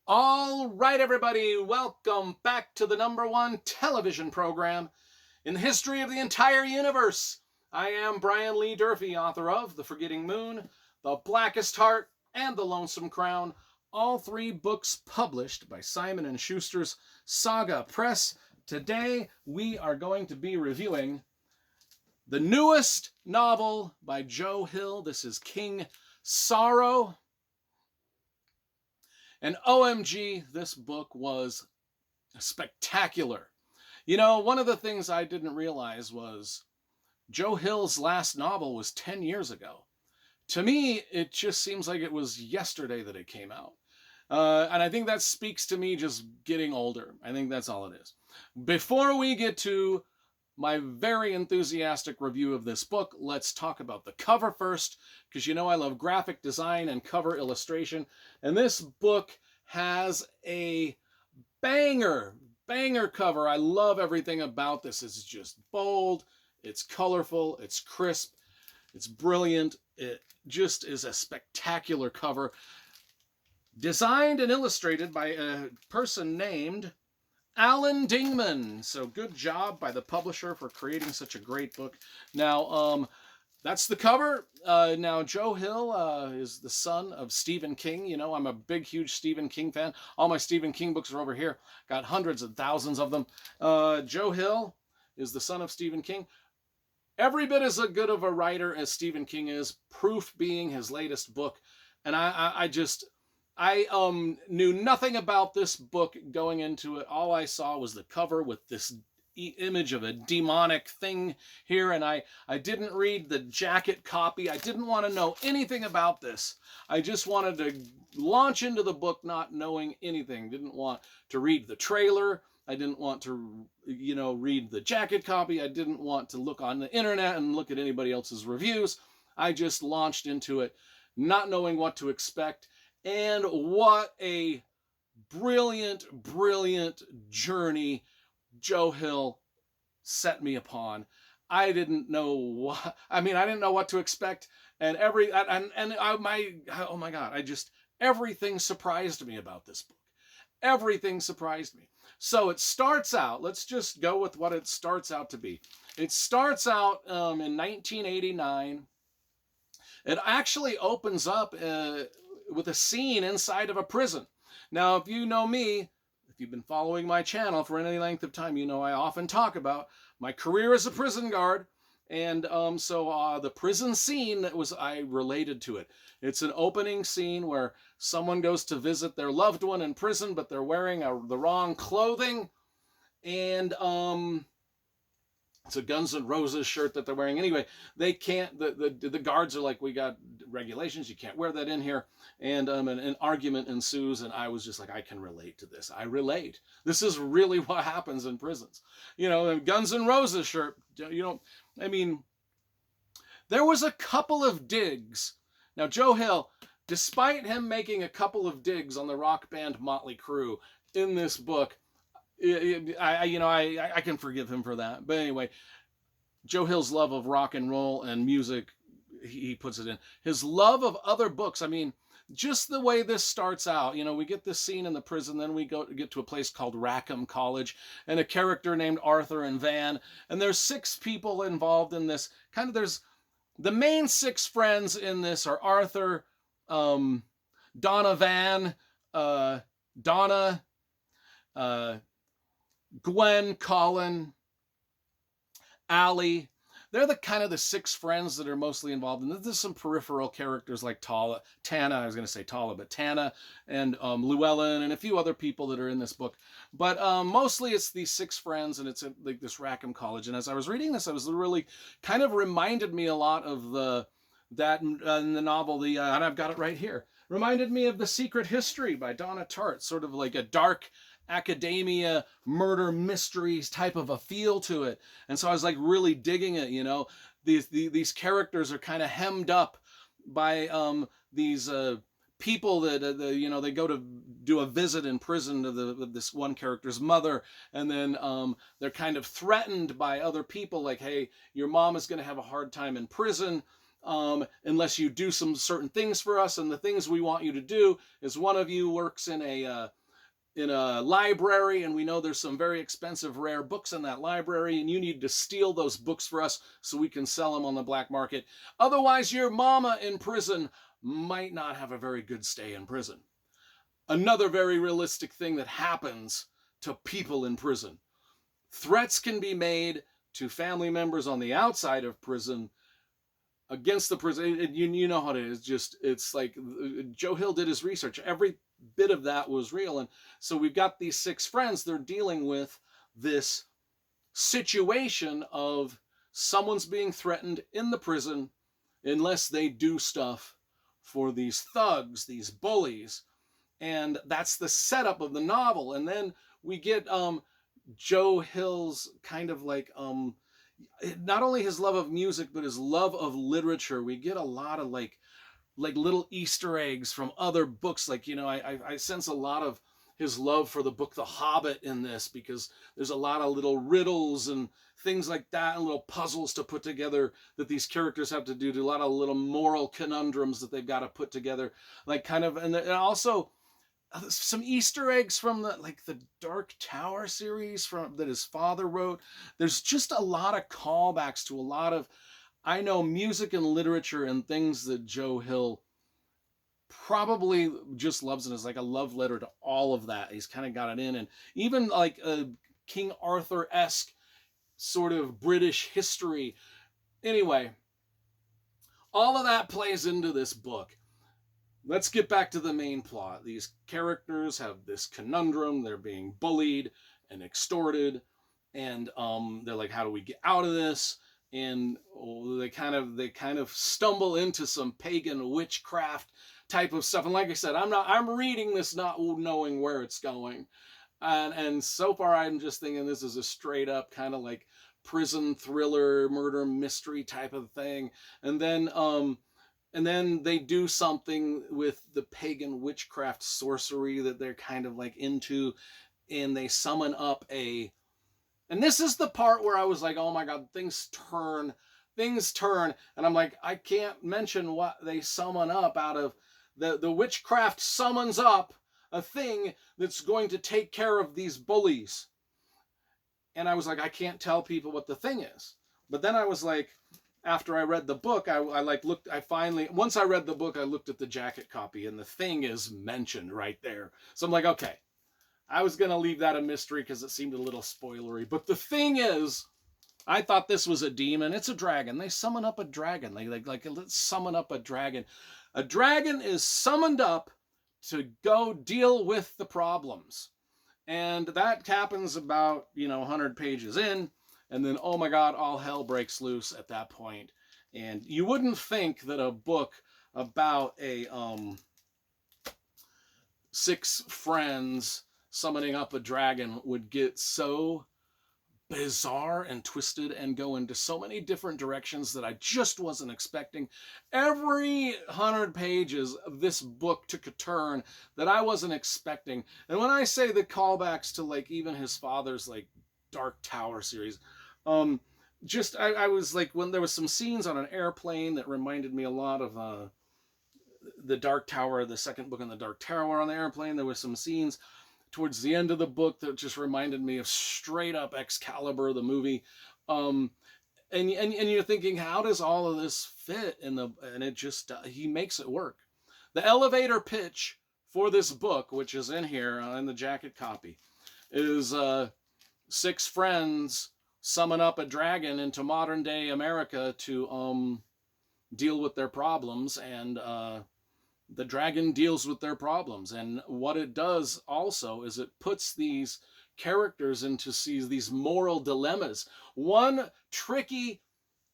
All right, everybody, welcome back to the #1 television program in the history of the entire universe. I am Brian Lee Durfee, author of The Forgetting Moon, The Blackest Heart, and The Lonesome Crown, all three books published by Simon & Schuster's Saga Press. Today, we are going to be reviewing the newest novel by Joe Hill. This is King Sorrow. And OMG, this book was spectacular. You know, one of the things I didn't realize was Joe Hill's last novel was 10 years ago. To me, it just seems like it was yesterday that it came out. And I think that speaks to me just getting older. I think that's all it is. Before we get to my very enthusiastic review of this book, let's talk about the cover first, because you know I love graphic design and cover illustration, and this book has a banger cover. I love everything about this. It's just bold, it's colorful, it's crisp, it's brilliant. It just is a spectacular cover, designed and illustrated by a person named Alan Dingman. So good job by the publisher for creating such a great book. Now, that's the cover. Now, Joe Hill is the son of Stephen King. You know, I'm a big, huge Stephen King fan. All my Stephen King books are over here. Got hundreds of thousands of them. Joe Hill is the son of Stephen King. Every bit as good of a writer as Stephen King is, proof being his latest book. And I knew nothing about this book going into it. All I saw was the cover with this image of a demonic thing here, and I didn't read the jacket copy. I didn't want to know anything about this. I just wanted to launch into the book not knowing anything. Didn't want to read the trailer. I didn't want to, read the jacket copy. I didn't want to look on the internet and look at anybody else's reviews. I just launched into it not knowing what to expect. And what a brilliant, brilliant journey Joe Hill set me upon. I didn't know what to expect. And oh my God, everything surprised me about this book. Everything surprised me. So it starts out, let's just go with what it starts out to be. It starts out in 1989. It actually opens up with a scene inside of a prison. Now, if you know me, if you've been following my channel for any length of time, you know I often talk about my career as a prison guard. And so the prison scene, I related to it. It's an opening scene where someone goes to visit their loved one in prison, but they're wearing the wrong clothing. And it's a Guns N' Roses shirt that they're wearing. Anyway, they can't, the guards are like, we got regulations, you can't wear that in here. And an argument ensues, and I was just like, I can relate to this. I relate. This is really what happens in prisons. You know, a Guns N' Roses shirt, there was a couple of digs. Now, Joe Hill, despite him making a couple of digs on the rock band Motley Crue in this book, I can forgive him for that. But anyway, Joe Hill's love of rock and roll and music, he puts it in. His love of other books, just the way this starts out, we get this scene in the prison, then we get to a place called Rackham College, and a character named Arthur and Van, and there's 6 people involved in this. There's the main 6 friends in this are Arthur, Donna Van, Donna, Gwen, Colin, Allie. They're the 6 friends that are mostly involved. And there's some peripheral characters like Tana, Tana and Llewellyn and a few other people that are in this book. But mostly it's these 6 friends, and it's like this Rackham College. And as I was reading this, I was really kind of reminded me a lot of that in the novel, and I've got it right here. Reminded me of The Secret History by Donna Tartt, sort of like a dark academia murder mysteries type of a feel to it. And so I was like really digging it. These characters are kind of hemmed up by these people that they go to do a visit in prison to this one character's mother, and then they're kind of threatened by other people, like, hey, your mom is going to have a hard time in prison. unless you do some certain things for us. And the things we want you to do is one of you works in a library, and we know there's some very expensive rare books in that library, and you need to steal those books for us so we can sell them on the black market. Otherwise, your mama in prison might not have a very good stay in prison. Another very realistic thing that happens to people in prison. Threats can be made to family members on the outside of prison against the prison. You know how it is. It's like Joe Hill did his research. Every bit of that was real. And so we've got these 6 friends. They're dealing with this situation of someone's being threatened in the prison unless they do stuff for these thugs, these bullies. And that's the setup of the novel. And then we get Joe Hill's kind of like not only his love of music, but his love of literature. We get a lot of like little Easter eggs from other books. Like, I sense a lot of his love for the book The Hobbit in this, because there's a lot of little riddles and things like that, and little puzzles to put together that these characters have to do. A lot of little moral conundrums that they've got to put together, like kind of, and also some Easter eggs from the Dark Tower series that his father wrote. There's just a lot of callbacks to a lot of, I know, music and literature and things that Joe Hill probably just loves, and is like a love letter to all of that. He's kind of got it in, and even like a King Arthur-esque sort of British history. Anyway, all of that plays into this book. Let's get back to the main plot. These characters have this conundrum. They're being bullied and extorted, and they're like, how do we get out of this? And they kind of stumble into some pagan witchcraft type of stuff. And like I said, I'm reading this not knowing where it's going. And so far I'm just thinking this is a straight up kind of like prison thriller, murder mystery type of thing. And then they do something with the pagan witchcraft sorcery that they're kind of like into, and they summon up and this is the part where I was like, oh my God, things turn. And I'm like, I can't mention what they summon up out of the witchcraft summons up a thing that's going to take care of these bullies. And I was like, I can't tell people what the thing is. But then I was like, after I read the book, once I read the book, I looked at the jacket copy, and the thing is mentioned right there. So I'm like, okay, I was going to leave that a mystery because it seemed a little spoilery. But the thing is, I thought this was a demon. It's a dragon. They summon up a dragon. Let's summon up a dragon. A dragon is summoned up to go deal with the problems. And that happens about, 100 pages in. And then, oh my God, all hell breaks loose at that point. And you wouldn't think that a book about a 6 friends summoning up a dragon would get so bizarre and twisted and go into so many different directions that I just wasn't expecting. Every 100 pages of this book took a turn that I wasn't expecting. And when I say the callbacks to like even his father's like Dark Tower series, I was like, when there was some scenes on an airplane that reminded me a lot of the Dark Tower, the second book in the Dark Tower on the airplane. There were some scenes towards the end of the book that just reminded me of straight up Excalibur, the movie. And you're thinking, how does all of this fit in and it just, he makes it work. The elevator pitch for this book, which is in here in the jacket copy, is 6 friends summon up a dragon into modern day America to deal with their problems, and the dragon deals with their problems. And what it does also is it puts these characters into these moral dilemmas. One tricky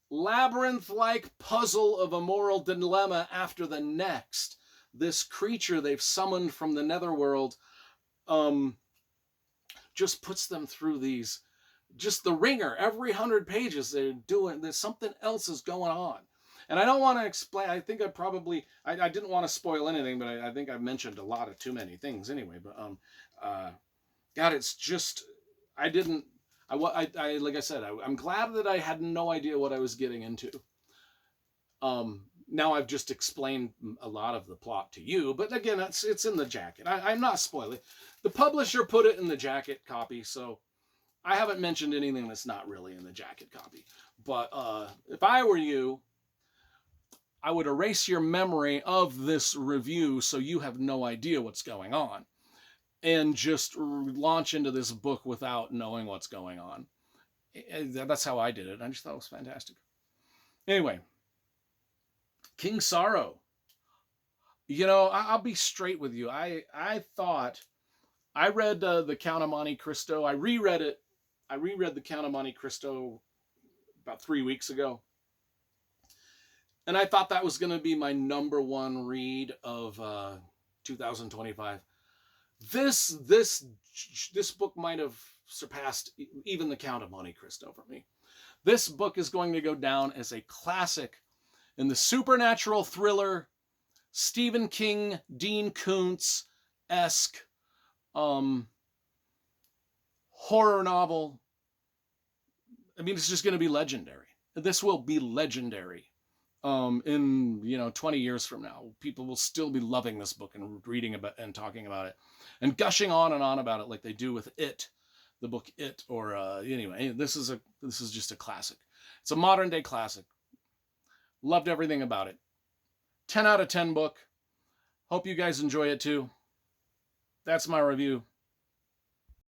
labyrinth-like puzzle of a moral dilemma after the next. This creature they've summoned from the netherworld just puts them through just the ringer. Every 100 pages there's something else is going on. And I don't want to explain. I think I didn't want to spoil anything, but I think I've mentioned a lot of too many things anyway. But God, it's just, like I said, I'm glad that I had no idea what I was getting into. Now I've just explained a lot of the plot to you, but again, it's in the jacket. I'm not spoiling. The publisher put it in the jacket copy, so I haven't mentioned anything that's not really in the jacket copy. But if I were you, I would erase your memory of this review so you have no idea what's going on, and just launch into this book without knowing what's going on. That's how I did it. I just thought it was fantastic. Anyway, King Sorrow. You know, I'll be straight with you. I thought I read the Count of Monte Cristo. I reread it. I reread the Count of Monte Cristo about 3 weeks ago, and I thought that was going to be my number one read of 2025. This book might have surpassed even the Count of Monte Cristo for me. This book is going to go down as a classic in the supernatural thriller, Stephen King, Dean Koontz-esque horror novel. I mean, it's just going to be legendary. This will be legendary. In 20 years from now, people will still be loving this book and reading about and talking about it and gushing on and on about it like they do with It, the book It. Or anyway, this is just a classic. It's a modern day classic. Loved everything about it. 10 out of 10 book. Hope you guys enjoy it too. That's my review.